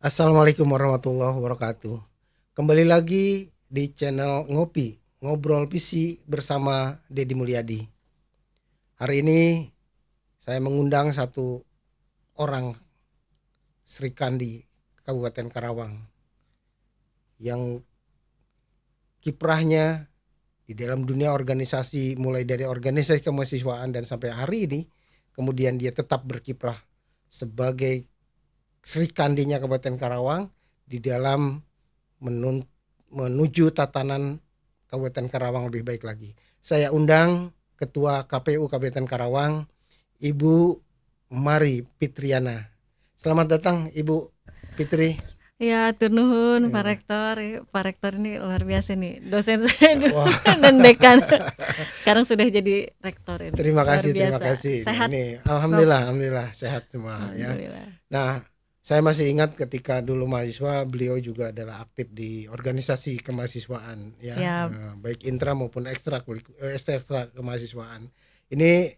Assalamualaikum warahmatullahi wabarakatuh. Kembali lagi di channel Ngopi, Ngobrol PC bersama Deddy Mulyadi. Hari ini saya mengundang satu orang Sri Kandi Kabupaten Karawang yang kiprahnya di dalam dunia organisasi, mulai dari organisasi kemahasiswaan dan sampai hari ini, kemudian dia tetap berkiprah sebagai Sri Kandinya Kabupaten Karawang di dalam menuju tatanan Kabupaten Karawang lebih baik lagi. Saya undang Ketua KPU Kabupaten Karawang, Ibu Mari Fitriana. Selamat datang Ibu Fitri. Ya, atur nuhun Pak Ya. Rektor. Pak Rektor ini luar biasa nih, dosen saya dulu Wah, dan dekan. Sekarang sudah jadi rektor ini. terima Luar kasih, terima biasa. kasih. Sehat, Ini Prof. alhamdulillah sehat semua ya. Alhamdulillah. Nah, saya masih ingat ketika dulu mahasiswa, beliau juga adalah aktif di organisasi kemahasiswaan ya, Siap. baik intra maupun ekstra kemahasiswaan. Ini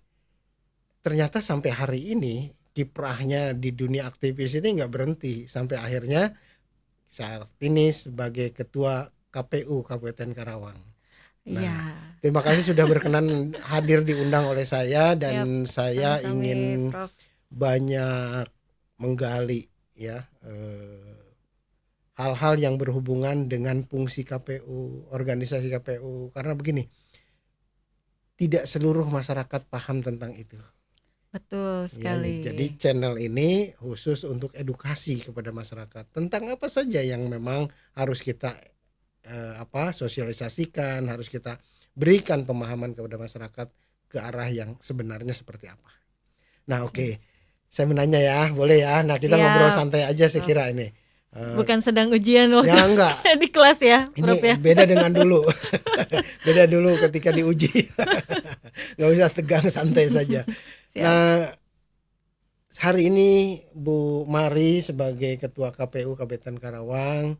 ternyata sampai hari ini kiprahnya di dunia aktivis ini nggak berhenti sampai akhirnya saat ini sebagai Ketua KPU Kabupaten Karawang. Nah, Iya. terima kasih sudah berkenan hadir diundang oleh saya dan Siap. saya Sama-sama, ingin Prof. banyak menggali ya hal-hal yang berhubungan dengan fungsi KPU, organisasi KPU, karena begini, tidak seluruh masyarakat paham tentang itu. Betul Ya, sekali. jadi channel ini khusus untuk edukasi kepada masyarakat tentang apa saja yang memang harus kita sosialisasikan, harus kita berikan pemahaman kepada masyarakat ke arah yang sebenarnya seperti apa. Nah, oke. Saya menanya ya, boleh ya. Nah, kita ngobrol Siap, santai aja saya Prof. kira ini. Bukan sedang ujian waktu Ya enggak, di kelas ya, Prof ini ya. beda dengan dulu. Beda dulu ketika diuji. Nggak usah tegang, santai saja. Siap. Nah, hari ini Bu Mari sebagai Ketua KPU Kabupaten Karawang,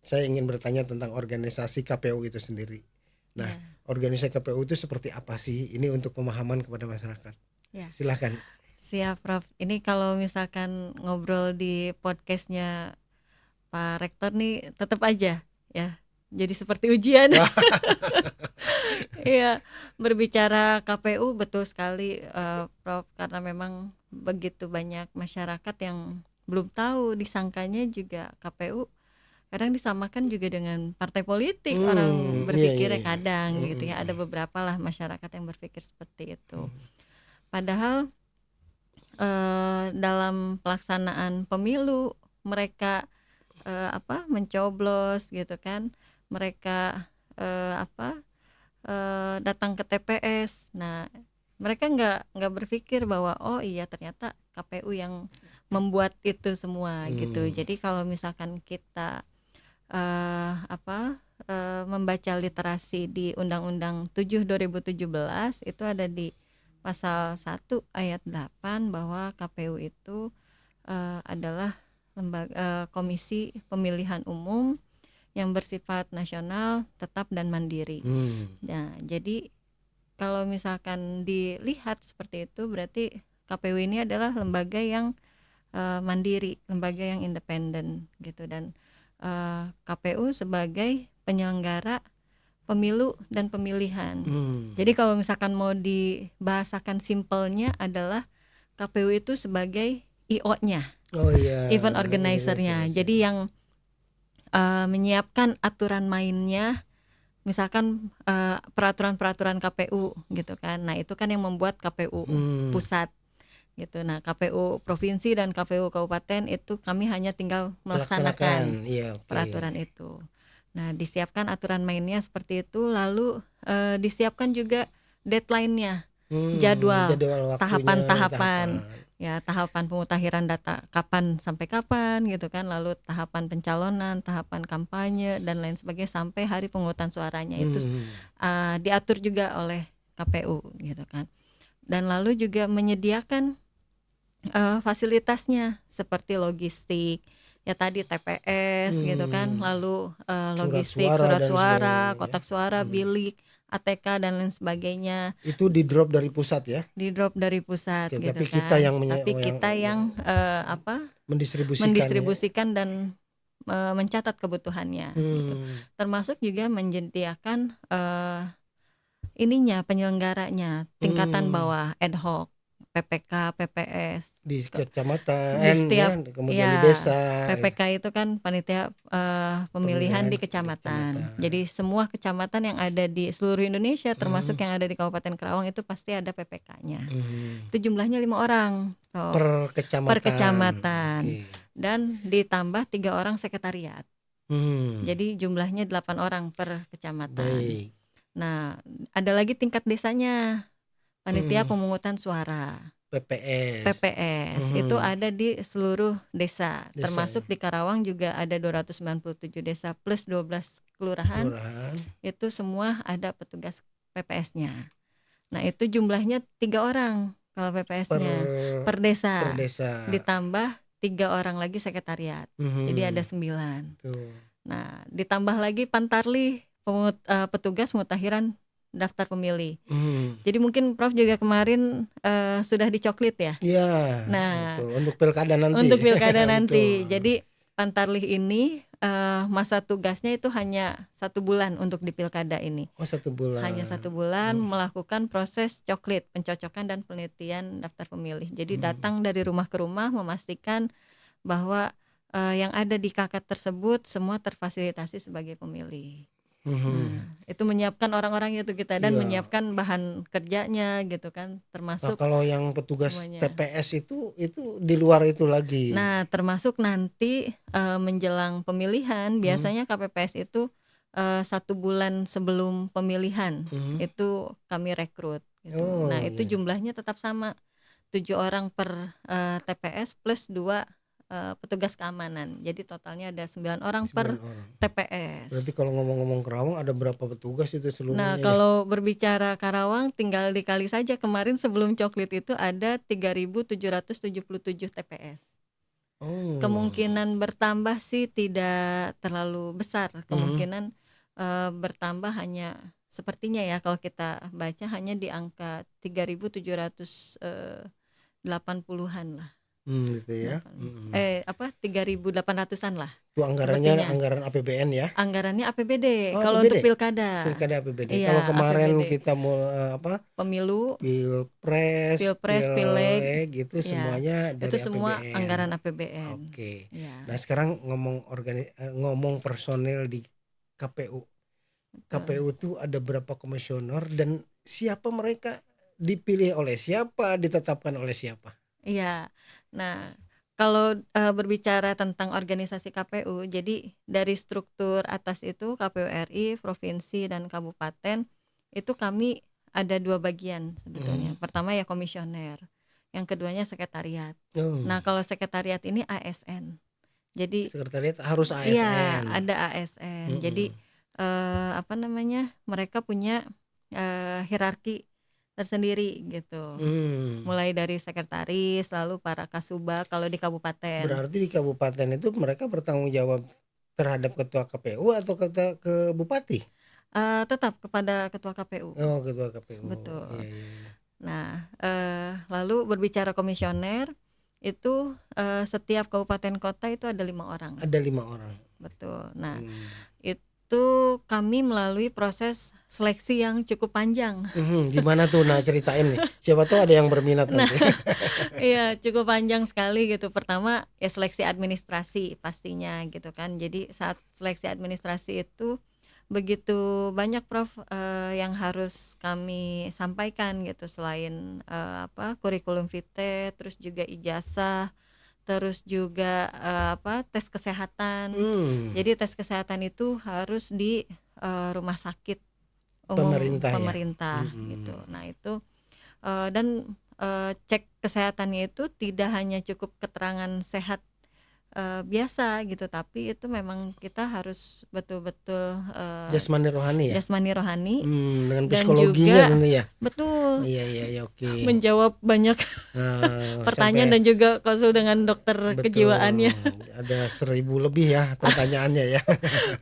saya ingin bertanya tentang organisasi KPU itu sendiri. Nah, Ya. organisasi KPU itu seperti apa sih? Ini untuk pemahaman kepada masyarakat. Ya. Silahkan. Siap, Prof. Ini kalau misalkan ngobrol di podcastnya Pak Rektor nih tetap aja ya jadi seperti ujian. Iya, berbicara KPU betul sekali, Prof, karena memang begitu banyak masyarakat yang belum tahu, disangkanya juga KPU kadang disamakan juga dengan partai politik, orang Iya, berpikirnya iya. kadang gitu ya, ada beberapa lah masyarakat yang berpikir seperti itu. Padahal dalam pelaksanaan pemilu mereka mencoblos gitu kan, mereka datang ke TPS. Nah, mereka nggak berpikir bahwa oh iya ternyata KPU yang membuat itu semua gitu. Jadi kalau misalkan kita membaca literasi di Undang-Undang 7 2017 itu ada di pasal 1 ayat 8 bahwa KPU itu adalah komisi pemilihan umum yang bersifat nasional, tetap dan mandiri. Nah, jadi kalau misalkan dilihat seperti itu berarti KPU ini adalah lembaga yang mandiri, lembaga yang independen gitu, dan KPU sebagai penyelenggara pemilu dan pemilihan. Jadi kalau misalkan mau dibahasakan simpelnya adalah KPU itu sebagai IO-nya, event organizer-nya. Jadi yang menyiapkan aturan mainnya, misalkan peraturan-peraturan KPU gitu kan. Nah, itu kan yang membuat KPU pusat gitu. Nah, KPU provinsi dan KPU kabupaten itu kami hanya tinggal melaksanakan peraturan itu. Nah, disiapkan aturan mainnya seperti itu, lalu disiapkan juga deadline-nya, jadwal tahapan-tahapan. Ya, tahapan pemutahiran data kapan sampai kapan gitu kan, lalu tahapan pencalonan, tahapan kampanye dan lain sebagainya sampai hari pemungutan suaranya itu diatur juga oleh KPU gitu kan. Dan lalu juga menyediakan fasilitasnya seperti logistik, ya tadi TPS gitu kan, lalu logistik, surat suara, kotak suara, bilik, ATK dan lain sebagainya, Itu di drop dari pusat ya. di drop dari pusat Oke, gitu tapi kan. kita yang Tapi kita yang mendistribusikan ya. mendistribusikan dan mencatat kebutuhannya gitu. Termasuk juga menyediakan penyelenggaranya tingkatan bawah ad hoc, PPK, PPS Di di kecamatan ya, setiap kemudian di ya. desa. PPK itu kan panitia pemilihan di kecamatan. Jadi semua kecamatan yang ada di seluruh Indonesia, termasuk yang ada di Kabupaten Karawang itu pasti ada PPK-nya. Itu jumlahnya 5 orang Per kecamatan. Oke. dan ditambah 3 orang sekretariat. Jadi jumlahnya 8 orang per kecamatan. Baik. Nah, ada lagi tingkat desanya, panitia pemungutan suara. PPS itu ada di seluruh desa, termasuk di Karawang juga ada 297 desa plus 12 kelurahan. Itu semua ada petugas PPS-nya. Nah, itu jumlahnya 3 orang kalau PPS-nya per desa. Ditambah 3 orang lagi sekretariat. Jadi ada 9. Nah, ditambah lagi Pantarlih, petugas pemutakhiran daftar pemilih. Jadi mungkin Prof juga kemarin sudah dicoklit ya. Iya. Nah, betul. Untuk pilkada nanti. Untuk pilkada nanti. Jadi Pantarlih ini masa tugasnya itu hanya 1 bulan untuk di pilkada ini. Oh, 1 bulan. Hanya 1 bulan melakukan proses coklit, pencocokan dan penelitian daftar pemilih. Jadi datang dari rumah ke rumah memastikan bahwa yang ada di KK tersebut semua terfasilitasi sebagai pemilih. Nah, itu menyiapkan orang-orang itu kita dan menyiapkan bahan kerjanya gitu kan, termasuk kalau yang petugas semuanya. TPS itu di luar itu lagi. Nah, termasuk nanti menjelang pemilihan biasanya KPPS itu 1 bulan sebelum pemilihan itu kami rekrut gitu. Nah, itu jumlahnya tetap sama 7 orang per TPS plus 2 petugas keamanan. Jadi totalnya ada 9 orang per TPS. Berarti kalau ngomong-ngomong Karawang ada berapa petugas itu seluruhnya? Nah, kalau berbicara Karawang tinggal dikali saja, kemarin sebelum coklit itu ada 3.777 TPS. Kemungkinan bertambah sih tidak terlalu besar. Kemungkinan bertambah hanya sepertinya ya kalau kita baca hanya di angka 3.780-an lah. Gitu ya. 3.800-an lah. Itu anggarannya anggaran APBN ya? Anggarannya APBD. Kalau untuk pilkada. Pilkada APBD. Iya, kalau kemarin APBD. kita mau Pemilu, Pilpres, Pileg gitu semuanya dari itu semua APBN. anggaran APBN. Oke. Ya. Nah, sekarang ngomong personil di KPU. KPU itu ada berapa komisioner dan siapa mereka, dipilih oleh siapa, ditetapkan oleh siapa? Iya. Nah, kalau berbicara tentang organisasi KPU, jadi dari struktur atas itu KPU RI, provinsi dan kabupaten itu kami ada 2 bagian sebetulnya. Pertama ya komisioner, yang keduanya sekretariat. Nah, kalau sekretariat ini ASN. Jadi sekretariat harus ASN. Iya, ada ASN. Jadi mereka punya hierarki tersendiri gitu. Mulai dari sekretaris, lalu para kasubag kalau di kabupaten. Berarti di kabupaten itu mereka bertanggung jawab terhadap ketua KPU atau ke bupati? Tetap kepada ketua KPU. Oh, ketua KPU. Betul. Iya. Nah, lalu berbicara komisioner itu setiap kabupaten kota itu ada 5 orang. Ada 5 orang. Betul. Nah, itu kami melalui proses seleksi yang cukup panjang. Gimana tuh? Nah, ceritain nih. Siapa tahu ada yang berminat nanti. Iya, cukup panjang sekali gitu. Pertama ya seleksi administrasi pastinya gitu kan. Jadi saat seleksi administrasi itu begitu banyak Prof yang harus kami sampaikan gitu, selain kurikulum vitae, terus juga ijazah, terus juga tes kesehatan. Jadi tes kesehatan itu harus di rumah sakit umum pemerintah gitu. Nah, itu dan cek kesehatannya itu tidak hanya cukup keterangan sehat biasa gitu, tapi itu memang kita harus betul-betul Jasmani rohani ya. jasmani rohani Dengan dan psikologinya juga tentu ya. betul Iya oke. menjawab banyak pertanyaan Sampai dan juga konsul dengan dokter betul kejiwaannya. ada 1000 lebih ya pertanyaannya ya.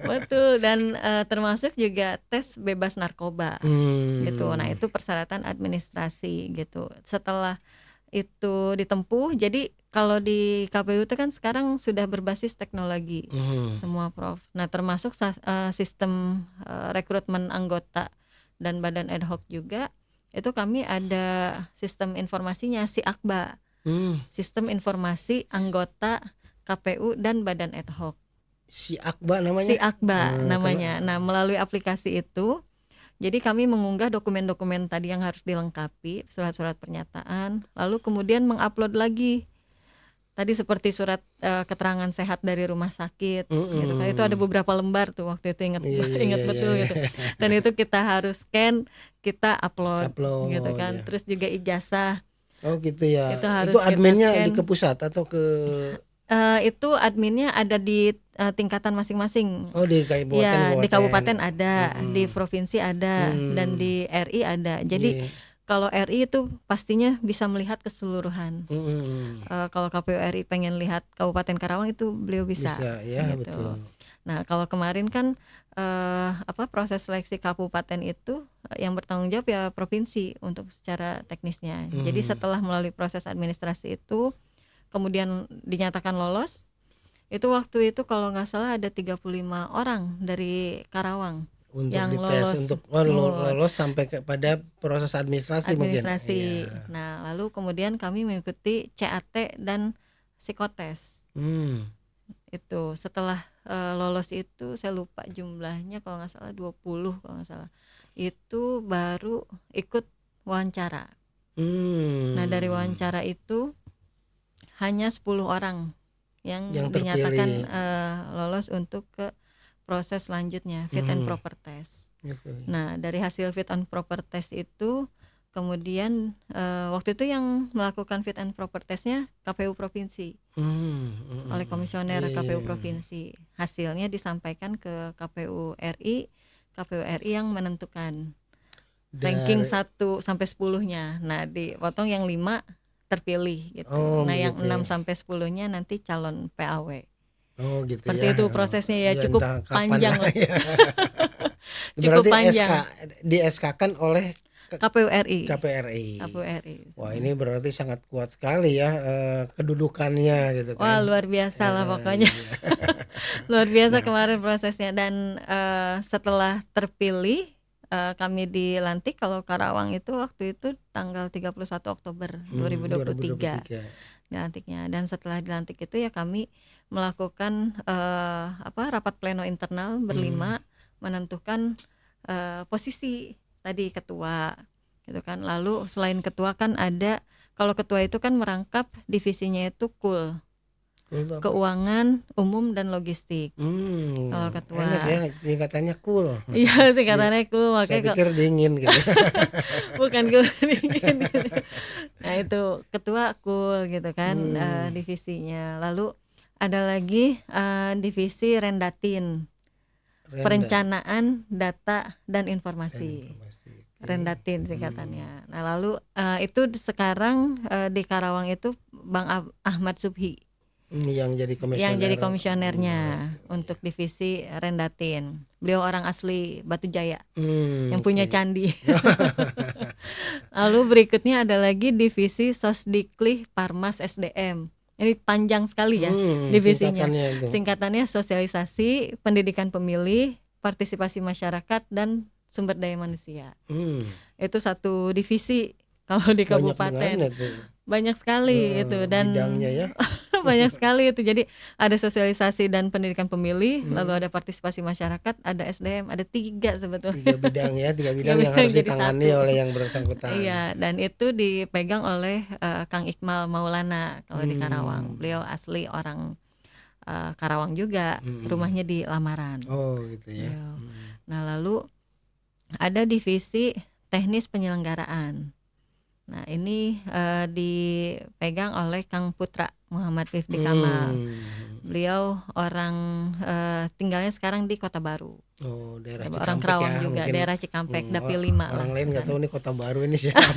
Betul, dan termasuk juga tes bebas narkoba gitu. Nah, itu persyaratan administrasi gitu. Setelah itu ditempuh, jadi kalau di KPU itu kan sekarang sudah berbasis teknologi semua, Prof. Nah, termasuk sistem rekrutmen anggota dan badan ad hoc juga, itu kami ada sistem informasinya, si Akba, sistem informasi anggota KPU dan badan ad hoc. Si Akba namanya. Si Akba namanya. Nah, melalui aplikasi itu, jadi kami mengunggah dokumen-dokumen tadi yang harus dilengkapi, surat-surat pernyataan, lalu kemudian mengupload lagi. Tadi seperti surat keterangan sehat dari rumah sakit, gitu kan. Itu ada beberapa lembar tuh waktu itu, ingat betul gitu. Dan itu kita harus scan, kita upload gitu kan. Terus juga ijazah. Oh gitu ya. Itu harus adminnya kita di ke pusat atau ke itu adminnya ada di tingkatan masing-masing. Oh di kabupaten. Ya, di kabupaten ada, di provinsi ada, dan di RI ada. Jadi kalau RI itu pastinya bisa melihat keseluruhan. Kalau KPU RI pengen lihat Kabupaten Karawang itu beliau bisa ya, gitu. Betul. Nah, kalau kemarin kan proses seleksi kabupaten itu yang bertanggung jawab ya provinsi untuk secara teknisnya. Jadi setelah melalui proses administrasi itu kemudian dinyatakan lolos, itu waktu itu kalau nggak salah ada 35 orang dari Karawang untuk yang dites, lolos sampai kepada proses administrasi mungkin. Iya. Nah, lalu kemudian kami mengikuti CAT dan psikotes. Itu setelah lolos itu saya lupa jumlahnya, kalau nggak salah 20 kalau nggak salah. Itu baru ikut wawancara. Nah, dari wawancara itu hanya 10 orang yang dinyatakan lolos untuk ke proses selanjutnya, fit and proper test. Nah, dari hasil fit and proper test itu kemudian waktu itu yang melakukan fit and proper testnya KPU provinsi, oleh komisioner KPU provinsi. Hasilnya disampaikan ke KPU RI, KPU RI yang menentukan ranking 1 sampai 10-nya. Nah, dipotong yang 5 terpilih gitu. Nah, yang 6 sampai 10-nya nanti calon PAW. Gitu. Seperti itu prosesnya ya, cukup panjang lah. Ya. Cukup berarti panjang. di SK-kan oleh KPU RI. Wah, ini berarti sangat kuat sekali ya kedudukannya gitu kan. Wah, luar biasa lah pokoknya. Luar biasa kemarin prosesnya, dan setelah terpilih kami dilantik. Kalau Karawang itu waktu itu tanggal 31 Oktober 2023 dilantiknya. Dan setelah dilantik itu ya kami melakukan rapat pleno internal berlima, menentukan posisi tadi ketua gitu kan. Lalu selain ketua kan ada, kalau ketua itu kan merangkap divisinya itu keuangan, umum, dan logistik. Kalau ketua enak ya, singkatannya cool. Iya, singkatannya cool. Saya Makanya pikir dingin gitu. Bukan cool dingin gitu. Nah, itu ketua cool gitu kan, divisinya. Lalu ada lagi divisi Rendatin, perencanaan data dan informasi. Rendatin singkatannya. Nah, lalu itu sekarang di Karawang itu Bang Ahmad Subhi yang jadi komisionernya untuk divisi Rendatin. Beliau orang asli Batu Jaya, yang punya candi. Lalu berikutnya ada lagi divisi Sosdikli Parmas SDM. Ini panjang sekali ya divisinya. Singkatannya Sosialisasi, Pendidikan Pemilih, Partisipasi Masyarakat, dan Sumber Daya Manusia. Itu satu divisi kalau di kabupaten. Banyak sekali itu, dan bidangnya ya. banyak sekali itu. Jadi ada sosialisasi dan pendidikan pemilih, lalu ada partisipasi masyarakat, ada SDM, ada 3 sebetulnya. 3 bidang ya, 3 bidang yang harus ditangani oleh yang bersangkutan. Iya, dan itu dipegang oleh Kang Iqmal Maulana kalau di Karawang. Beliau asli orang Karawang juga, rumahnya di Lamaran. Oh gitu ya. Nah, lalu ada divisi teknis penyelenggaraan. Nah, ini dipegang oleh Kang Putra Muhammad Rifdi Kamal. Hmm. Beliau orang tinggalnya sekarang di Kota Baru. Oh, daerah Orang Cikampek Kerawang ya, juga, mungkin. daerah Cikampek, Dapil 5 lah Orang lain nggak kan. tahu nih Kota Baru ini siapa.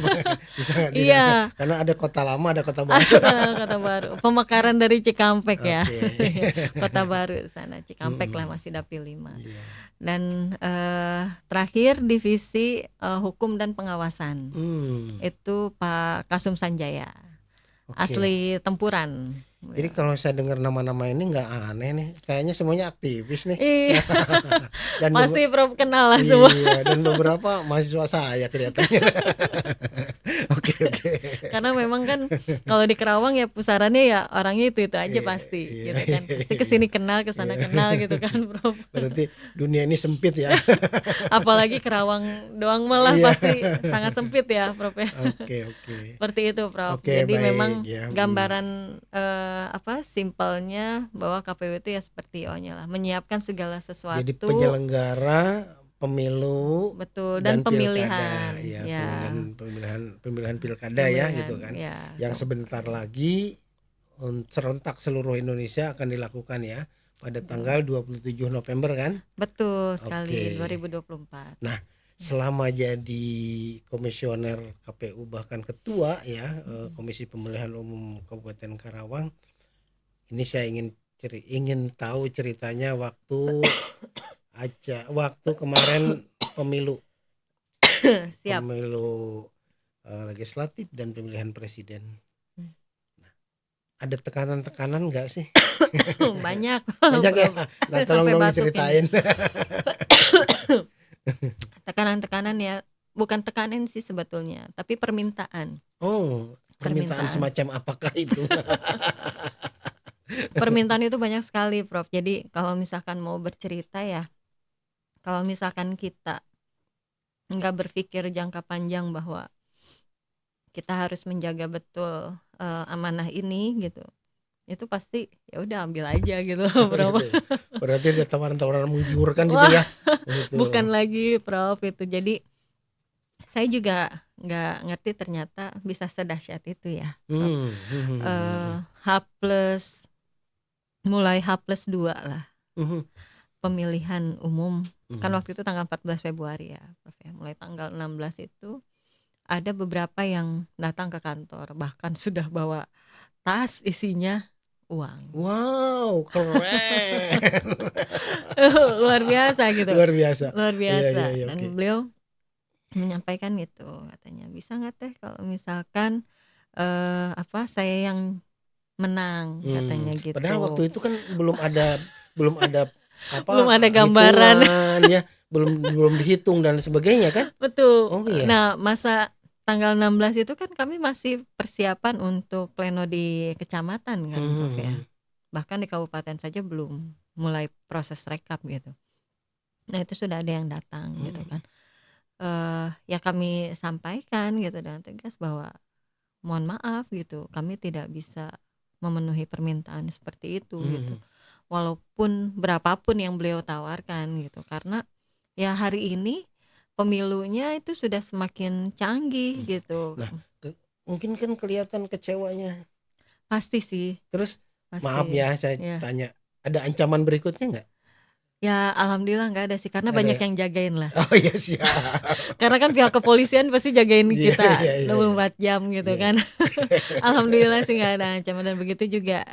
Bisa nggak di sana? Iya, Karena ada kota lama, ada kota baru. Kota Baru. Pemekaran dari Cikampek ya. Oke. Kota Baru di sana, Cikampek lah, masih Dapil 5. Iya. Dan terakhir divisi hukum dan pengawasan. Itu Pak Kasum Sanjaya. Oke. Asli Tempuran. Jadi kalau saya dengar nama-nama ini nggak aneh nih, kayaknya semuanya aktivis nih. Iya. Dan Pasti Prof kenal lah semua. iya, dan beberapa mahasiswa saya kelihatannya. Oke. Karena memang kan kalau di Kerawang ya pusarannya ya orangnya itu aja pasti Iya. gitu kan. Pasti kesini kenal, kesana kenal gitu kan, Prof. Berarti dunia ini sempit ya. Apalagi Kerawang doang malah Iya. pasti sangat sempit ya, Prof ya. Oke. Seperti itu, Prof. Oke, Jadi baik, memang ya. gambaran simpelnya bahwa KPU itu ya seperti O-nya lah, menyiapkan segala sesuatu. Jadi penyelenggara pemilu betul dan pemilihan pilkada, ya. pemilihan pilkada ya Pemilihan, gitu kan. ya. Yang sebentar lagi serentak seluruh Indonesia akan dilakukan ya pada tanggal 27 November kan? Betul sekali. Oke. 2024. Nah, selama jadi komisioner KPU bahkan ketua ya Komisi Pemilihan Umum Kabupaten Karawang, ini saya ingin tahu ceritanya waktu kemarin pemilu Siap. pemilu legislatif dan pemilihan presiden. Nah, ada tekanan-tekanan nggak sih? Banyak. Banyak ya. Nah, tolong Sampai dong batuk diceritain. Tekanan-tekanan ya, bukan tekanan sih sebetulnya, tapi permintaan. Oh, permintaan semacam apakah itu? Permintaan itu banyak sekali, Prof. Jadi kalau misalkan mau bercerita ya, kalau misalkan kita nggak berpikir jangka panjang bahwa kita harus menjaga betul amanah ini gitu, itu pasti ya udah ambil aja gitu, Prof. Berarti ada tawaran-tawaran menggiurkan gitu ya? Gitu. Bukan lagi, Prof, itu. Jadi saya juga nggak ngerti ternyata bisa sedahsyat itu ya. Mulai H+2 lah pemilihan umum. Kan waktu itu tanggal 14 Februari ya, Prof ya. Mulai tanggal 16 itu ada beberapa yang datang ke kantor, bahkan sudah bawa tas isinya uang. Wow, keren. Luar biasa gitu. Luar biasa. Iya, dan okay. Beliau menyampaikan itu, katanya bisa nggak teh kalau misalkan saya yang menang, katanya gitu. Padahal waktu itu kan belum ada belum ada gambaran ya, belum dihitung dan sebagainya kan? Betul. Oh, iya. Nah, masa tanggal 16 itu kan kami masih persiapan untuk pleno di kecamatan kan, Prof ya. Bahkan di kabupaten saja belum mulai proses rekap gitu. Nah, itu sudah ada yang datang gitu kan. Ya kami sampaikan gitu dengan tegas bahwa mohon maaf gitu, kami tidak bisa memenuhi permintaan seperti itu gitu. Walaupun berapapun yang beliau tawarkan gitu, karena ya hari ini pemilunya itu sudah semakin canggih gitu. Nah, mungkin kan kelihatan kecewanya. Pasti sih. Terus pasti. Maaf ya saya tanya, ada ancaman berikutnya nggak? Ya alhamdulillah nggak ada sih, karena banyak yang jagain lah. Oh iya siap. Karena kan pihak kepolisian pasti jagain kita 24 jam gitu kan. Alhamdulillah sih nggak ada ancaman, dan begitu juga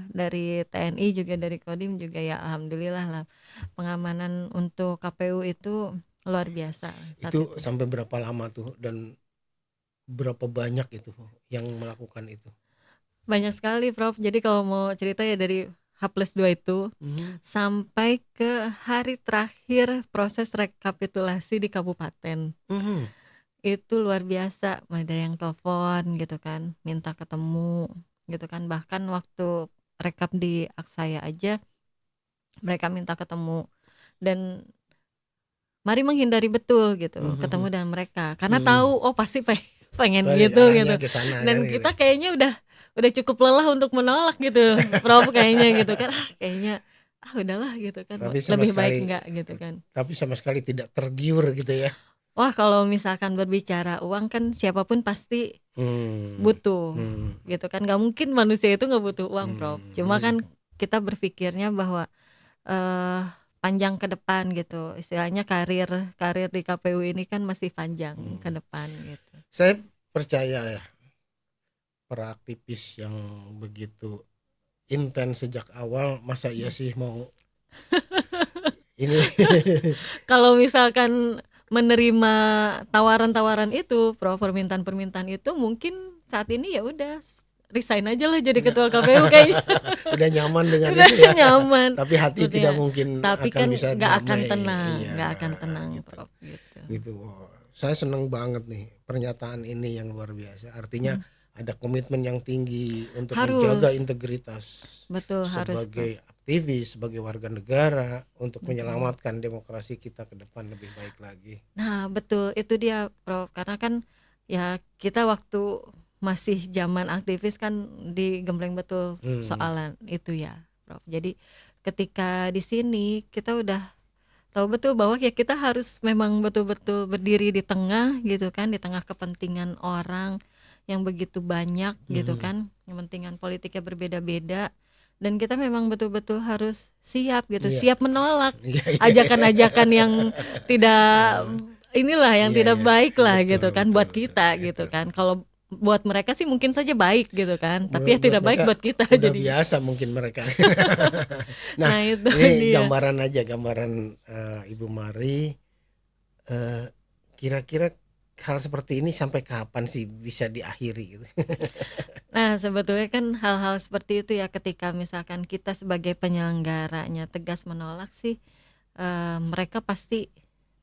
dari TNI juga, dari Kodim juga, ya alhamdulillah lah, pengamanan untuk KPU itu luar biasa. Itu sampai berapa lama tuh dan berapa banyak itu yang melakukan itu? Banyak sekali, Prof. Jadi kalau mau cerita ya dari H+2 itu sampai ke hari terakhir proses rekapitulasi di kabupaten. Itu luar biasa, ada yang telepon gitu kan, minta ketemu gitu kan. Bahkan waktu rekap di Aksaya aja mereka minta ketemu, dan mari menghindari betul gitu ketemu dengan mereka, karena tahu pasti pengen gitu. Dan kita kayaknya udah cukup lelah untuk menolak gitu, Prof, kayaknya gitu kan. Kayaknya udahlah gitu kan, lebih baik enggak gitu kan. Tapi sama sekali tidak tergiur gitu ya. Wah, kalau misalkan berbicara uang kan siapapun pasti Hmm. butuh, Hmm. gitu kan. Nggak mungkin manusia itu nggak butuh uang, Prof. Cuma Iya. kan kita berpikirnya bahwa eh, panjang ke depan gitu. Istilahnya karir karir di KPU ini kan masih panjang ke depan gitu. Saya percaya ya, para aktivis yang begitu intens sejak awal, masa iya sih mau ini. Kalau misalkan menerima tawaran-tawaran itu, permintaan-permintaan itu, mungkin saat ini ya udah resign aja lah jadi ketua KPU kayaknya. Udah nyaman dengan Udah itu ya. nyaman Tapi hati tidak sebetulnya. mungkin Tapi akan kan bisa nggak akan damai. tenang, Iya, nggak akan tenang, gitu. Prof, gitu. Gitu. Oh, saya senang banget nih pernyataan ini yang luar biasa. Artinya ada komitmen yang tinggi untuk menjaga Harus, integritas betul harus, Prof. sebagai aktivis, sebagai warga negara untuk Betul. menyelamatkan demokrasi kita ke depan lebih baik lagi. Nah, betul itu dia, Prof. Karena kan ya kita waktu masih zaman aktivis kan digembleng betul soalan itu ya, Prof. Jadi ketika di sini kita udah tahu betul bahwa ya kita harus memang betul-betul berdiri di tengah gitu kan, di tengah kepentingan orang yang begitu banyak gitu kan, kepentingan politiknya berbeda-beda, dan kita memang betul-betul harus siap gitu, Iya. siap menolak Iya, iya. ajakan-ajakan yang tidak inilah, yang Iya, tidak iya. baik lah Betul, gitu kan betul, buat betul, kita gitu betul. kan. Kalau buat mereka sih mungkin saja baik gitu kan, tapi ya Buat tidak baik mereka buat kita udah jadi. biasa mungkin mereka. Nah, Nah itu ini dia. gambaran aja, gambaran Ibu Mari. Kira-kira hal seperti ini sampai kapan sih bisa diakhiri gitu? Nah, sebetulnya kan hal-hal seperti itu ya, ketika misalkan kita sebagai penyelenggaranya tegas menolak sih, mereka pasti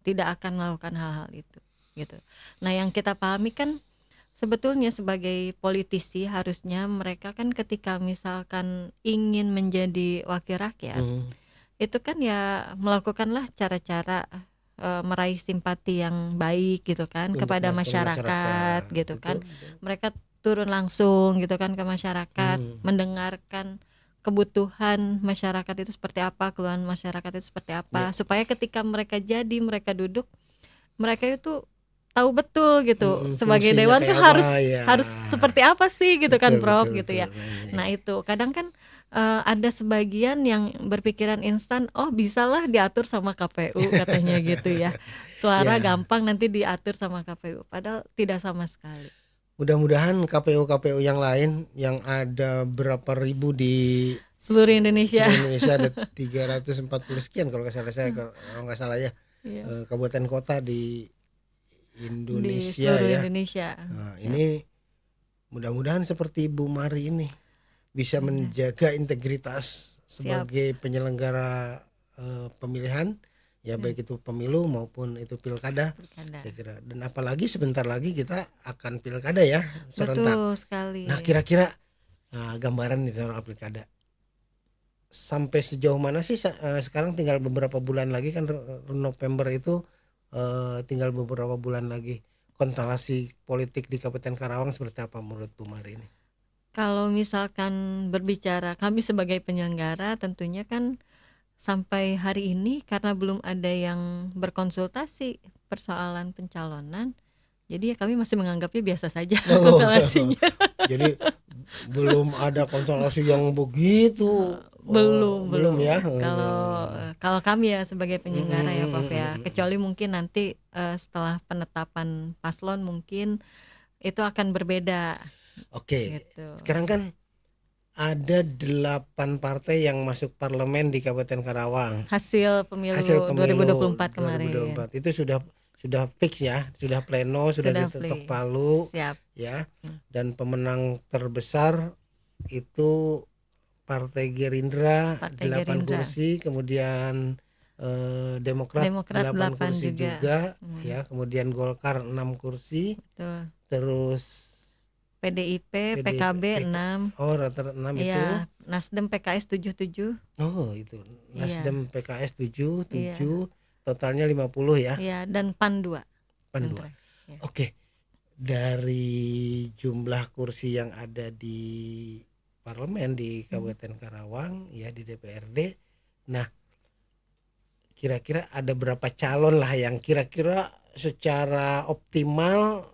tidak akan melakukan hal-hal itu, gitu. Nah, yang kita pahami kan sebetulnya sebagai politisi harusnya mereka kan ketika misalkan ingin menjadi wakil rakyat, itu kan ya melakukanlah cara-cara meraih simpati yang baik gitu kan Untuk kepada masyarakat masyarakat, gitu kan. betul. Mereka turun langsung gitu kan ke masyarakat, mendengarkan kebutuhan masyarakat itu seperti apa, keluhan masyarakat itu seperti apa, supaya ketika mereka duduk, mereka itu tahu betul gitu sebagai Fungsinya dewan tuh kayak apa harus ya? harus seperti apa sih gitu kan, Betul, Prof, betul, gitu betul. ya. Nah itu kadang kan ada sebagian yang berpikiran instan, oh bisalah diatur sama KPU katanya gitu ya, suara Ya, gampang nanti diatur sama KPU, padahal tidak sama sekali. mudah-mudahan KPU-KPU yang lain yang ada berapa ribu di Seluruh Indonesia. seluruh Indonesia, ada 340 sekian kalau nggak salah saya, kalau nggak salah ya, Iya, kabupaten kota di di Indonesia seluruh ya. Indonesia. Nah, Siap. ini mudah-mudahan seperti Ibu Mari ini bisa menjaga integritas Siap. sebagai penyelenggara pemilihan ya, baik itu pemilu maupun itu pilkada, Pilkada. saya kira. Dan apalagi sebentar lagi kita akan pilkada ya, serentak. Betul sekali. Nah, kira-kira gambaran di soal pilkada sampai sejauh mana sih sekarang tinggal beberapa bulan lagi kan, November itu tinggal beberapa bulan lagi. Konstelasi politik di Kabupaten Karawang seperti apa menurut Bu Mari ini? Kalau misalkan berbicara kami sebagai penyelenggara, tentunya kan sampai hari ini karena belum ada yang berkonsultasi persoalan pencalonan, jadi ya kami masih menganggapnya biasa saja konstelasinya. Jadi belum ada konstelasi yang begitu. Belum ya. Kalau kalau kami ya sebagai penyelenggara ya, Prof ya, kecuali mungkin nanti setelah penetapan paslon mungkin itu akan berbeda. Oke, Gitu. sekarang kan ada 8 partai yang masuk parlemen di Kabupaten Karawang. Hasil pemilu Hasil pemilu 2024 kemarin. 2024 itu sudah fix ya, sudah pleno, sudah Sudah diketok play. palu. Siap. Ya. Dan pemenang terbesar itu Partai Gerindra, Partai 8 Gerindra. kursi, kemudian Demokrat 8 8 kursi juga, ya, kemudian Golkar 6 kursi. Betul. Terus PDIP, PKB 6. Oh, rata-rata 6 itu. Iya, Nasdem PKS 77. Oh, itu. Nasdem PKS 7, Iya. totalnya 50 ya. Iya, dan PAN 2. PAN 2. Ya. Oke. Dari jumlah kursi yang ada di parlemen di Kabupaten Karawang ya, di DPRD. Nah, kira-kira ada berapa calon lah yang kira-kira secara optimal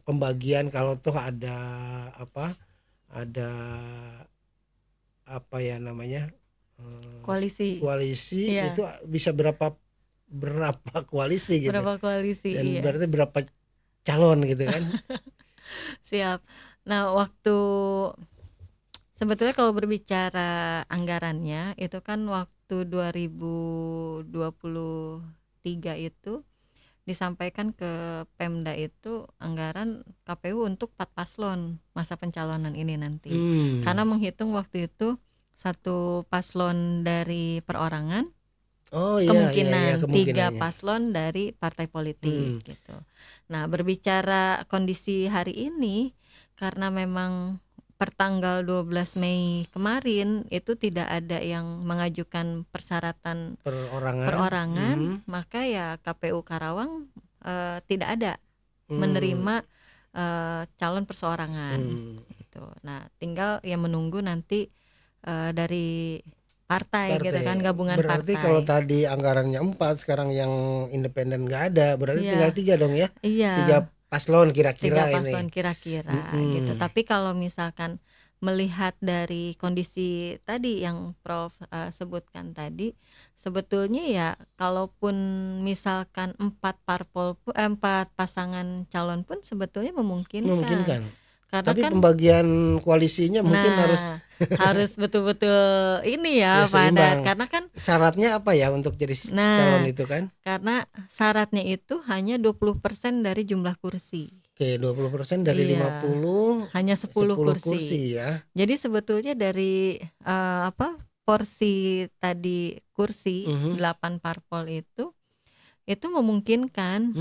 pembagian kalau tuh ada apa ada apa ya namanya Koalisi. koalisi Iya, itu bisa berapa berapa koalisi gitu berapa koalisi, dan iya. berarti berapa calon gitu kan. Siap. Nah, sebetulnya kalau berbicara anggarannya itu kan waktu 2023 itu disampaikan ke Pemda itu anggaran KPU untuk 4 paslon masa pencalonan ini nanti. Karena menghitung waktu itu satu paslon dari perorangan, Oh iya kemungkinan 3 kemungkinannya. paslon dari partai politik gitu. Nah, berbicara kondisi hari ini karena memang pertanggal 12 Mei kemarin itu tidak ada yang mengajukan persyaratan perorangan, maka ya KPU Karawang tidak ada menerima calon perseorangan gitu. Nah, tinggal ya menunggu nanti dari partai gitu kan, gabungan Berarti partai. kalau tadi anggarannya 4, sekarang yang independen nggak ada, berarti Iya. tinggal 3 dong ya. Iya. 3 paslon 3 kira-kira paslon ini. kira-kira gitu. Tapi kalau misalkan melihat dari kondisi tadi yang Prof sebutkan tadi, sebetulnya ya kalaupun misalkan 4 pasangan calon pun sebetulnya memungkinkan. Karena Tapi kan pembagian koalisinya mungkin harus harus betul-betul ini ya padat. seimbang. Karena kan Syaratnya apa ya untuk jadi calon itu kan? karena syaratnya itu hanya 20% dari jumlah kursi. Oke, 20% dari Iya, 50 hanya 10 kursi. ya. Jadi sebetulnya dari porsi tadi kursi 8 parpol itu memungkinkan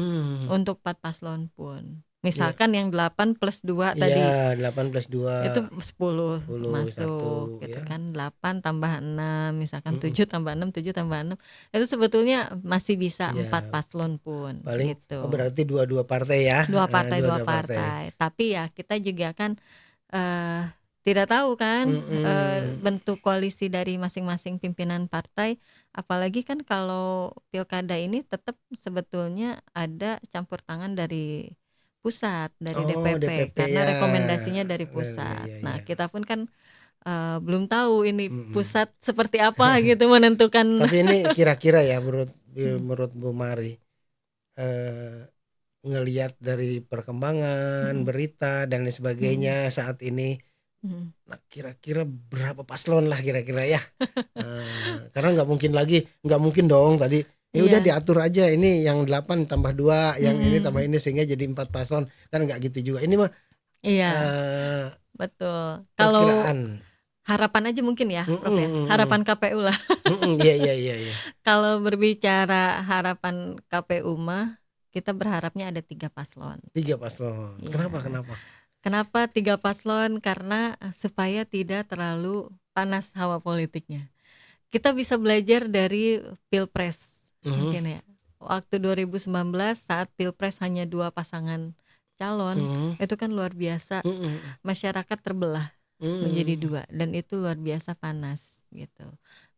untuk 4 paslon pun. Misalkan yang 8 plus 2 tadi. Iya, 8 plus 2 Itu 10 1, masuk gitu ya. kan. 8 tambah 6 misalkan 7 tambah 6 7 tambah 6 itu sebetulnya masih bisa 4 paslon pun paling gitu. berarti dua partai ya. Dua partai. Tapi ya kita juga kan tidak tahu kan bentuk koalisi dari masing-masing pimpinan partai, apalagi kan kalau pilkada ini tetap sebetulnya ada campur tangan dari pusat, dari DPP karena ya. rekomendasinya dari pusat. Iya. Nah, kita pun kan belum tahu ini pusat seperti apa gitu menentukan. Tapi ini kira-kira ya menurut Bu Mari, ngelihat dari perkembangan berita dan lain sebagainya saat ini, nah kira-kira berapa paslon lah kira-kira ya. Karena nggak mungkin dong tadi ya udah diatur aja, ini yang 8 tambah 2, yang ini tambah ini sehingga jadi 4 paslon, kan nggak gitu juga. Ini mah betul. Kalau perkiraan. Harapan aja mungkin ya, Prof ya. Harapan KPU lah. Iya. Kalau berbicara harapan KPU mah kita berharapnya ada 3 paslon. 3 paslon. Ya. Kenapa? 3 paslon? Karena supaya tidak terlalu panas hawa politiknya. Kita bisa belajar dari Pilpres mungkin ya. Waktu 2019 saat Pilpres hanya 2 pasangan calon, itu kan luar biasa. Masyarakat terbelah menjadi 2 dan itu luar biasa panas gitu.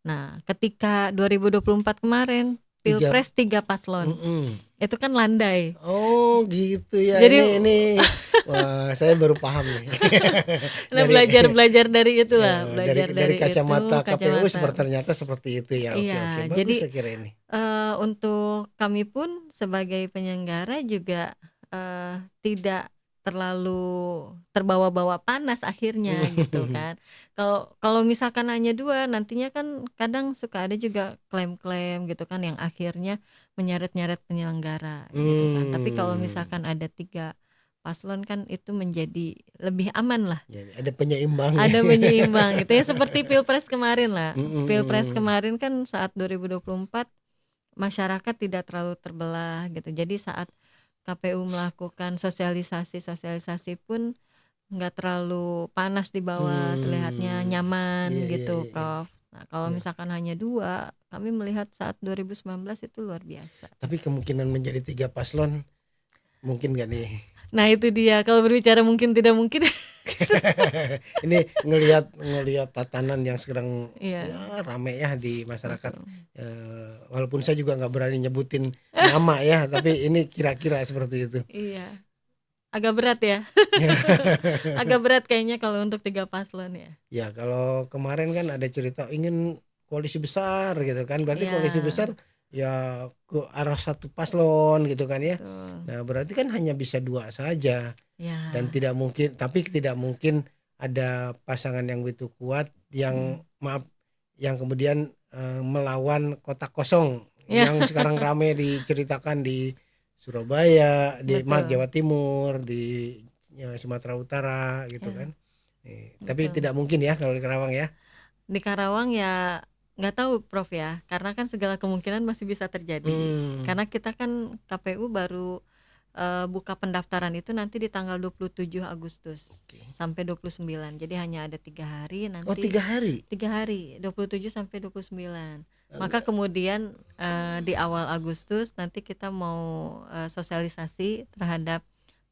Nah, ketika 2024 kemarin Pilpres 3 paslon. Itu kan landai. Oh, gitu ya. Jadi, ini wah, saya baru paham nih. Nah, belajar dari itulah, dari kacamata KPU ternyata seperti itu ya. Iya, Oke. Bagus jadi saya kira ini. Untuk kami pun sebagai penyelenggara juga tidak terlalu terbawa-bawa panas akhirnya gitu kan. Kalau misalkan hanya 2, nantinya kan kadang suka ada juga klaim-klaim gitu kan yang akhirnya menyeret-nyeret penyelenggara gitu kan. Tapi kalau misalkan ada 3 paslon kan itu menjadi lebih aman lah. Jadi ada penyeimbang. Ada penyeimbang gitu ya, seperti Pilpres kemarin lah. Pilpres kemarin kan saat 2024 masyarakat tidak terlalu terbelah gitu. Jadi saat KPU melakukan sosialisasi pun nggak terlalu panas di bawah, terlihatnya nyaman gitu, Prof. Nah, kalau misalkan hanya 2, kami melihat saat 2019 itu luar biasa. Tapi kemungkinan menjadi 3 paslon mungkin nggak nih? Nah itu dia, kalau berbicara mungkin tidak mungkin. Ini ngelihat tatanan yang sekarang Iya, ya rame ya di masyarakat. betul. Walaupun saya juga nggak berani nyebutin nama ya, tapi ini kira-kira seperti itu. Iya, agak berat ya. Agak berat kayaknya kalau untuk 3 paslon ya. Ya kalau kemarin kan ada cerita ingin koalisi besar gitu kan, berarti koalisi Iya, besar ya ke arah satu paslon gitu kan ya. betul. Nah berarti kan hanya bisa dua saja dan Ya, tidak mungkin, tapi tidak mungkin ada pasangan yang begitu kuat yang maaf yang kemudian melawan kotak kosong ya, yang sekarang rame diceritakan di Surabaya, di betul. Jawa Timur, di Sumatera Utara gitu Ya, kan. Tapi betul. tidak mungkin ya kalau di Karawang ya. Di Karawang ya nggak tahu Prof ya, karena kan segala kemungkinan masih bisa terjadi. Hmm, Karena kita kan KPU baru buka pendaftaran itu nanti di tanggal 27 Agustus oke. sampai 29. Jadi hanya ada 3 hari Oh nanti, 3 hari. 3 hari 27 sampai 29. Maka Eh, kemudian di awal Agustus nanti kita mau sosialisasi terhadap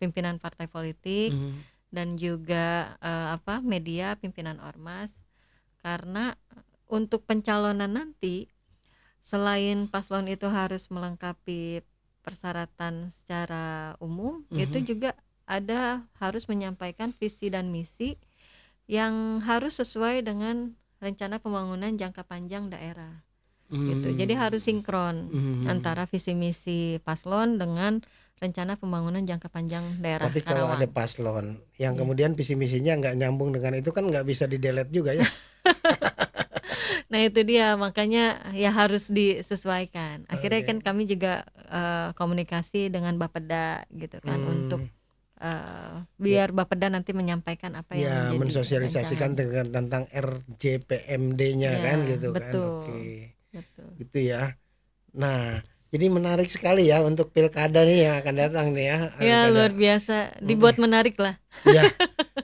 pimpinan partai politik hmm, dan juga media, pimpinan ormas, karena untuk pencalonan nanti selain paslon itu harus melengkapi persyaratan secara umum, itu mhm, juga harus menyampaikan visi dan misi yang harus sesuai dengan rencana pembangunan jangka panjang daerah gitu. Jadi harus hmm, sinkron hmm. antara visi misi paslon dengan rencana pembangunan jangka panjang daerah Tapi kalau ada Karawang. paslon yang Iya. kemudian visi misinya nggak nyambung dengan itu kan nggak bisa di delete juga ya. Nah itu dia, makanya ya harus disesuaikan. Akhirnya Oke. kan kami juga komunikasi dengan Bapeda gitu kan, untuk Hmm, ya, biar Bapeda nanti menyampaikan apa yang ya menjadi mensosialisasikan rancangan. dengan tentang RJPMD-nya kan Ya gitu kan. betul, Oke. betul. Gitu ya. Nah, jadi menarik sekali ya untuk pilkada nih yang akan datang nih ya. Ya Pilkada. luar biasa, Mm-mm. dibuat menarik lah. Ya,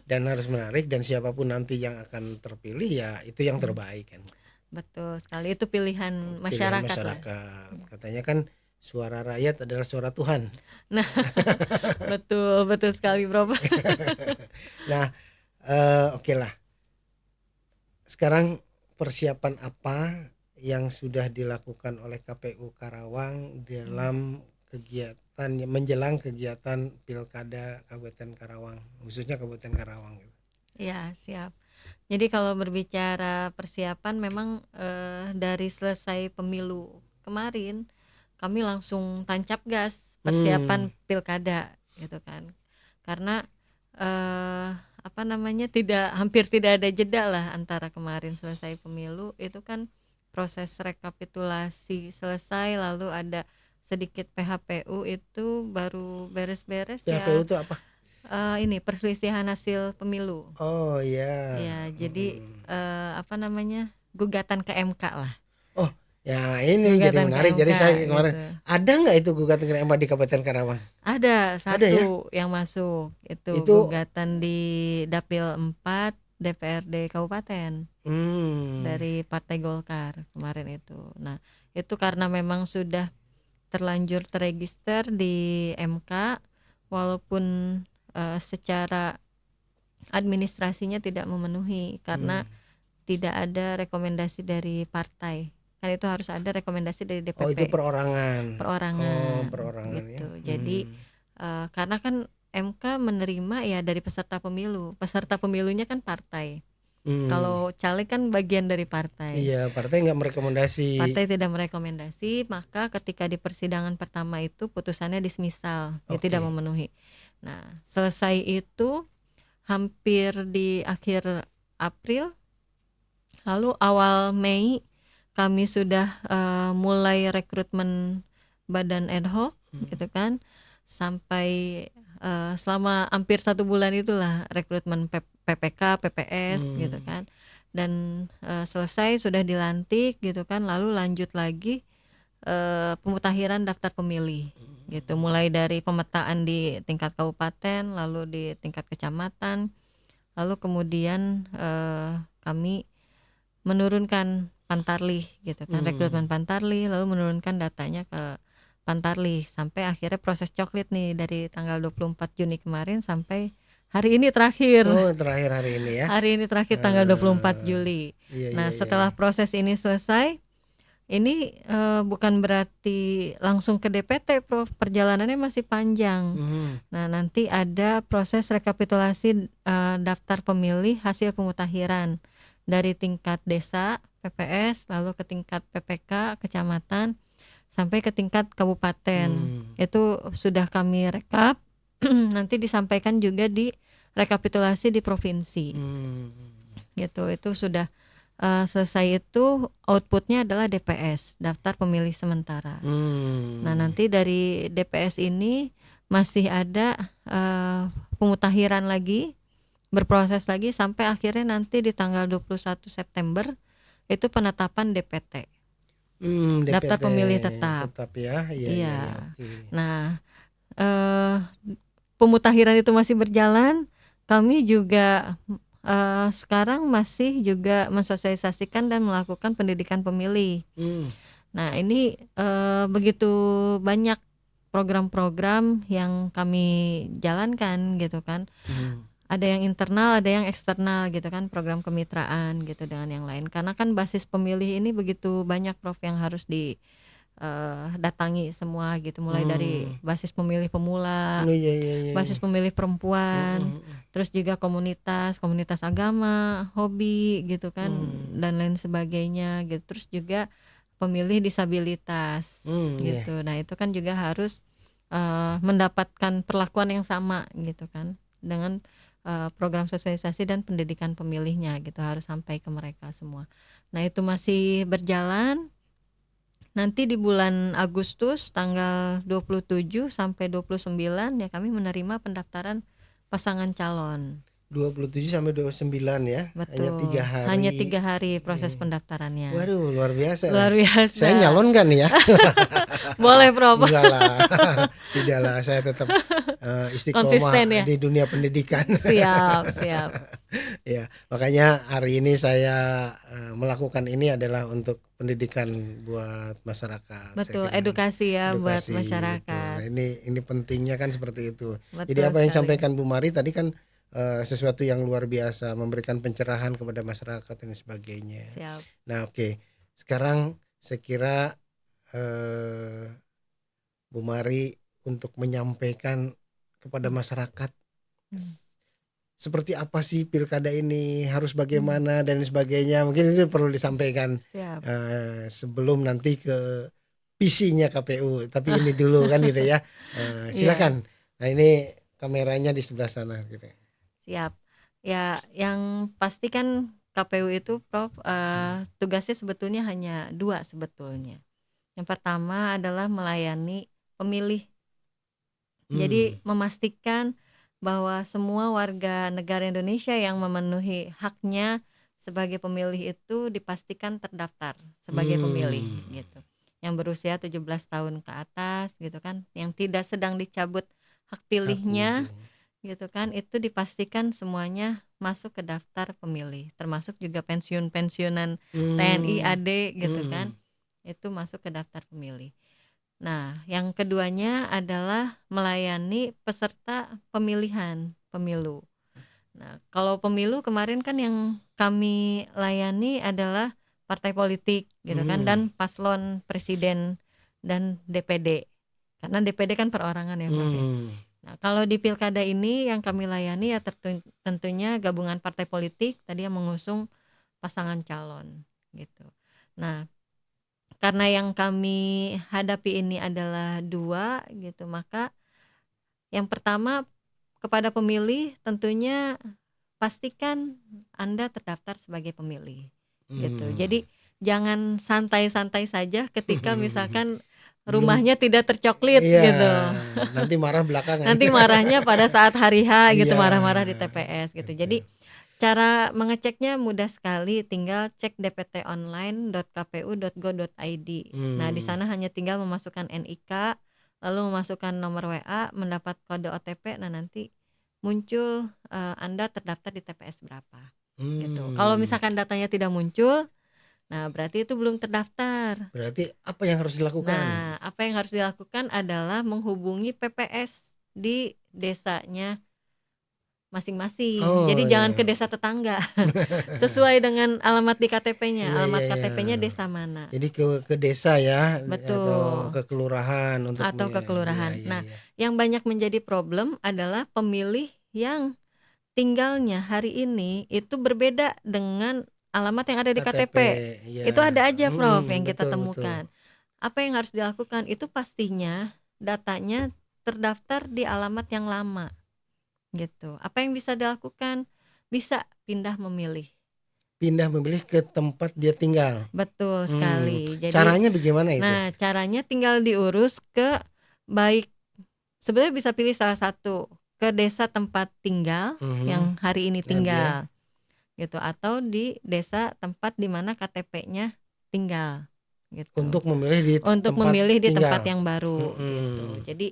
dan harus menarik dan siapapun nanti yang akan terpilih ya itu yang Hmm, terbaik kan. betul sekali, itu pilihan Pilihan masyarakat lah. masyarakat. Katanya kan suara rakyat adalah suara Tuhan. Nah betul betul sekali Bro. Nah, oke lah. Sekarang persiapan apa yang sudah dilakukan oleh KPU Karawang dalam kegiatan menjelang kegiatan Pilkada Kabupaten Karawang, khususnya Kabupaten Karawang gitu. Ya siap. Jadi kalau berbicara persiapan memang dari selesai pemilu kemarin kami langsung tancap gas Hmm, persiapan pilkada gitu kan. Karena hampir tidak ada jeda lah antara kemarin selesai pemilu itu kan, proses rekapitulasi selesai, lalu ada sedikit PHPU itu baru beres-beres PHPU ya. itu apa? Ini perselisihan hasil pemilu. Oh ya. Ya, jadi Mm-mm. gugatan ke MK lah. Oh, ya ini jadi Gugatan ke menarik. Jadi MK saya kemarin gitu. ada nggak itu gugatan ke MA di Kabupaten Karawang? Ada Ada ya? satu yang masuk, itu Itu gugatan di Dapil 4 DPRD Kabupaten hmm, dari Partai Golkar kemarin itu. Nah, itu karena memang sudah terlanjur terregister di MK, walaupun secara administrasinya tidak memenuhi karena hmm. tidak ada rekomendasi dari partai, kan itu harus ada rekomendasi dari Oh itu DPP perorangan. Oh perorangan perorangan ya. gitu. Jadi Hmm. karena kan MK menerima ya dari peserta pemilunya kan partai, Hmm. kalau caleg kan bagian dari Iya, partai. partai nggak merekomendasi. Partai tidak merekomendasi, maka ketika di persidangan pertama itu putusannya dismisal, dia tidak Oke. memenuhi. Nah selesai itu hampir di akhir April, lalu awal Mei kami sudah mulai rekrutmen badan ad hoc Hmm. gitu kan, sampai selama hampir 1 bulan itulah rekrutmen PPK, PPS gitu Hmm. kan, dan selesai sudah dilantik gitu kan, lalu lanjut lagi pemutakhiran daftar pemilih gitu, mulai dari pemetaan di tingkat kabupaten, lalu di tingkat kecamatan, lalu kemudian kami menurunkan Pantarlih gitu kan, Hmm. rekrutmen Pantarlih, lalu menurunkan datanya ke Pantarlih sampai akhirnya proses coklit nih dari tanggal 24 Juni kemarin sampai hari ini terakhir. Oh, terakhir hari ini ya. Hari ini terakhir tanggal 24 Juli. Iya, Nah, iya, setelah iya. proses ini selesai, ini bukan berarti langsung ke DPT, Prof. Perjalanannya masih panjang. Nah, nanti ada proses rekapitulasi daftar pemilih hasil pemutakhiran dari tingkat desa, PPS, lalu ke tingkat PPK, kecamatan, sampai ke tingkat kabupaten. Itu sudah kami rekap. Nanti disampaikan juga di rekapitulasi di provinsi. Gitu. Itu sudah selesai, itu outputnya adalah DPS, daftar pemilih sementara. Nah, nanti dari DPS ini masih ada pemutakhiran lagi, berproses lagi sampai akhirnya nanti di tanggal 21 September itu penetapan DPT. Daftar DPT pemilih tetap. ya. Iya. Iya. Okay. Nah, pemutakhiran itu masih berjalan. Kami juga sekarang masih juga mensosialisasikan dan melakukan pendidikan pemilih. Nah, ini begitu banyak program-program yang kami jalankan gitu kan. Ada yang internal, ada yang eksternal gitu kan, program kemitraan gitu dengan yang lain. Karena kan basis pemilih ini begitu banyak, Prof, yang harus datangi semua gitu, mulai dari basis pemilih pemula, basis pemilih perempuan, terus juga komunitas agama, hobi gitu kan, dan lain sebagainya gitu. Terus juga pemilih disabilitas gitu. Nah, itu kan juga harus mendapatkan perlakuan yang sama gitu kan, dengan program sosialisasi dan pendidikan pemilihnya gitu, harus sampai ke mereka semua. Nah, itu masih berjalan. Nanti di bulan Agustus tanggal 27 sampai 29 ya kami menerima pendaftaran pasangan calon. 27 sampai 29 ya. Betul. Hanya 3 hari proses pendaftarannya. Waduh, luar biasa. Luar biasa. Saya nyalon kan ya? Boleh, Prof. Enggak lah. Tidak lah, saya tetap istiqomah konsisten ya di dunia pendidikan. Siap. Ya, makanya hari ini saya melakukan ini adalah untuk pendidikan buat masyarakat. Betul, edukasi ya, buat masyarakat. Betul. Ini pentingnya kan seperti itu. Betul. Jadi apa yang sekali. disampaikan Bu Mari tadi kan sesuatu yang luar biasa, memberikan pencerahan kepada masyarakat dan sebagainya. Siap. Nah, oke. Sekarang saya kira Bu Mari untuk menyampaikan kepada masyarakat seperti apa sih pilkada ini, harus bagaimana dan sebagainya. Mungkin itu perlu disampaikan sebelum nanti ke visinya KPU. Tapi ini dulu kan gitu ya. Silakan. Nah, ini kameranya di sebelah sana gitu. Siap. Ya, yang pasti kan KPU itu, Prof, tugasnya sebetulnya hanya 2 sebetulnya. Yang pertama adalah melayani pemilih. Jadi memastikan bahwa semua warga negara Indonesia yang memenuhi haknya sebagai pemilih itu dipastikan terdaftar sebagai pemilih gitu. Yang berusia 17 tahun ke atas gitu kan, yang tidak sedang dicabut hak pilihnya gitu kan, itu dipastikan semuanya masuk ke daftar pemilih, termasuk juga pensiunan TNI AD gitu kan, itu masuk ke daftar pemilih. Nah, yang keduanya adalah melayani peserta pemilihan pemilu. Nah, kalau pemilu kemarin kan yang kami layani adalah partai politik gitu kan, dan paslon presiden dan DPD. Karena DPD kan perorangan ya, Prof. Nah, kalau di pilkada ini yang kami layani ya tentunya gabungan partai politik tadi yang mengusung pasangan calon gitu. Nah, karena yang kami hadapi ini adalah 2 gitu, maka yang pertama kepada pemilih tentunya pastikan Anda terdaftar sebagai pemilih gitu. Jadi jangan santai-santai saja ketika misalkan rumahnya tidak tercoklit gitu. Nanti marah belakangan. Nanti marahnya pada saat hari H gitu, marah-marah di TPS gitu. Jadi cara mengeceknya mudah sekali, tinggal cek dptonline.kpu.go.id. Nah, di sana hanya tinggal memasukkan NIK, lalu memasukkan nomor WA, mendapat kode OTP. Nah, nanti muncul Anda terdaftar di TPS berapa gitu. Kalau misalkan datanya tidak muncul, Nah, berarti itu belum terdaftar. Berarti apa yang harus dilakukan? Nah, apa yang harus dilakukan adalah menghubungi PPS di desanya masing-masing. Oh Jadi jangan ke ya. desa tetangga. Sesuai dengan alamat di KTP-nya. Iya iya Alamat iya. KTP-nya desa mana. Jadi ke desa ya atau Betul. ke kelurahan untuk Atau ke iya kelurahan. iya Nah, iya. yang banyak menjadi problem adalah pemilih yang tinggalnya hari ini itu berbeda dengan alamat yang ada di KTP, KTP. iya. Itu ada aja, Prof, yang kita Betul betul. temukan. Apa yang harus dilakukan? Itu pastinya datanya terdaftar di alamat yang lama. Gitu. Apa yang bisa dilakukan? Bisa pindah memilih. Pindah memilih ke tempat dia tinggal. Betul sekali. Jadi, Caranya bagaimana itu? nah, caranya tinggal diurus ke baik sebenarnya bisa pilih salah satu ke desa tempat tinggal yang hari ini tinggal. Gitu, atau di desa tempat di mana KTP-nya tinggal. Gitu. Untuk memilih di Untuk tempat memilih di tinggal. tempat yang baru gitu. Jadi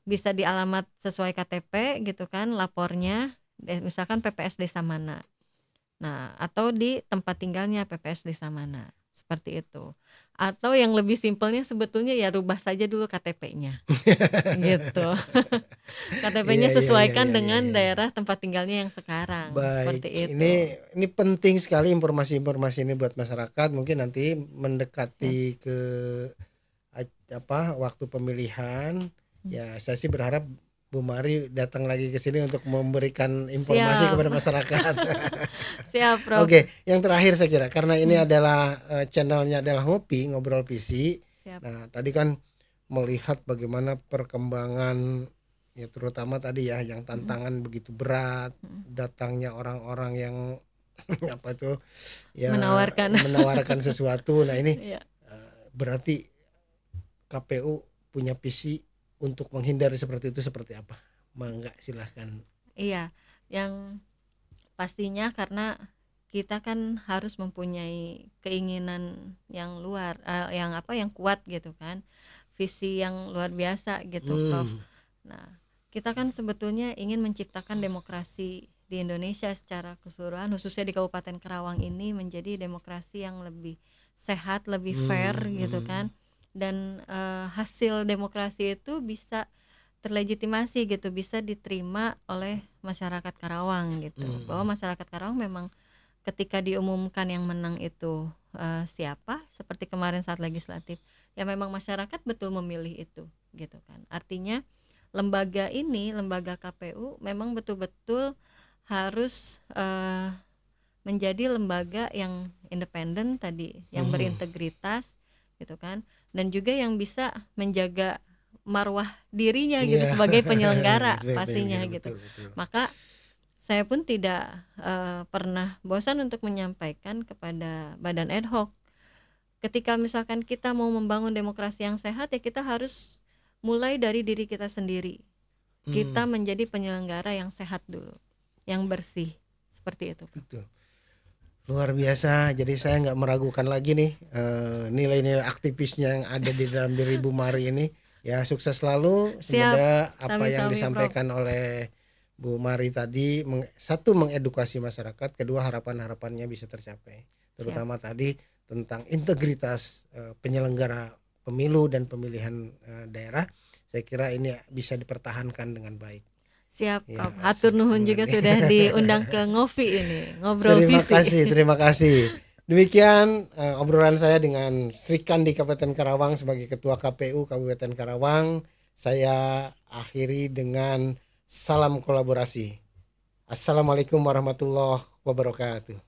bisa di alamat sesuai KTP gitu kan, lapornya misalkan PPS desa mana. Nah, atau di tempat tinggalnya PPS desa mana. Seperti itu. Atau yang lebih simpelnya sebetulnya ya rubah saja dulu KTP-nya. Gitu. KTP-nya Iya, iya, sesuaikan iya, iya, dengan iya, iya. daerah tempat tinggalnya yang sekarang. Baik, Seperti itu. ini penting sekali informasi-informasi ini buat masyarakat. Mungkin nanti mendekati ke waktu pemilihan, ya saya sih berharap Bu Mari datang lagi ke sini untuk memberikan informasi Siap. kepada masyarakat. Siap, Prof. Oke, yang terakhir saya kira karena ini adalah channelnya adalah ngobrol PC. Siap. Nah, tadi kan melihat bagaimana perkembangan ya terutama tadi ya yang tantangan begitu berat, datangnya orang-orang yang apa itu ya menawarkan sesuatu. Nah, ini Iya. berarti KPU punya visi untuk menghindari seperti itu seperti apa? Mangga silahkan. Iya, yang pastinya karena kita kan harus mempunyai keinginan yang yang kuat gitu kan, visi yang luar biasa gitu, Prof. Nah, kita kan sebetulnya ingin menciptakan demokrasi di Indonesia secara keseluruhan, khususnya di Kabupaten Karawang ini menjadi demokrasi yang lebih sehat, lebih fair gitu kan, dan hasil demokrasi itu bisa terlegitimasi gitu, bisa diterima oleh masyarakat Karawang gitu, bahwa masyarakat Karawang memang ketika diumumkan yang menang itu siapa, seperti kemarin saat legislatif, ya memang masyarakat betul memilih itu gitu kan. Artinya lembaga KPU memang betul-betul harus menjadi lembaga yang independen tadi, yang berintegritas gitu kan, dan juga yang bisa menjaga marwah dirinya gitu sebagai penyelenggara pastinya gitu. Betul. Maka saya pun tidak pernah bosan untuk menyampaikan kepada badan ad hoc, ketika misalkan kita mau membangun demokrasi yang sehat ya kita harus mulai dari diri kita sendiri. Kita menjadi penyelenggara yang sehat dulu, yang bersih, seperti itu. Betul. Luar biasa, jadi saya nggak meragukan lagi nih nilai-nilai aktivisnya yang ada di dalam diri Bu Mari ini. Ya sukses selalu. Semoga apa yang disampaikan oleh Bu Mari tadi satu mengedukasi masyarakat, kedua harapan-harapannya bisa tercapai. Terutama tadi tentang integritas penyelenggara pemilu dan pemilihan daerah. Saya kira ini bisa dipertahankan dengan baik. Siap, ya, atur nuhun juga sudah diundang ke ngopi ini, ngobrol visi. Terima kasih. Demikian obrolan saya dengan Sri Kandi Kabupaten Karawang sebagai Ketua KPU Kabupaten Karawang. Saya akhiri dengan salam kolaborasi. Assalamualaikum warahmatullahi wabarakatuh.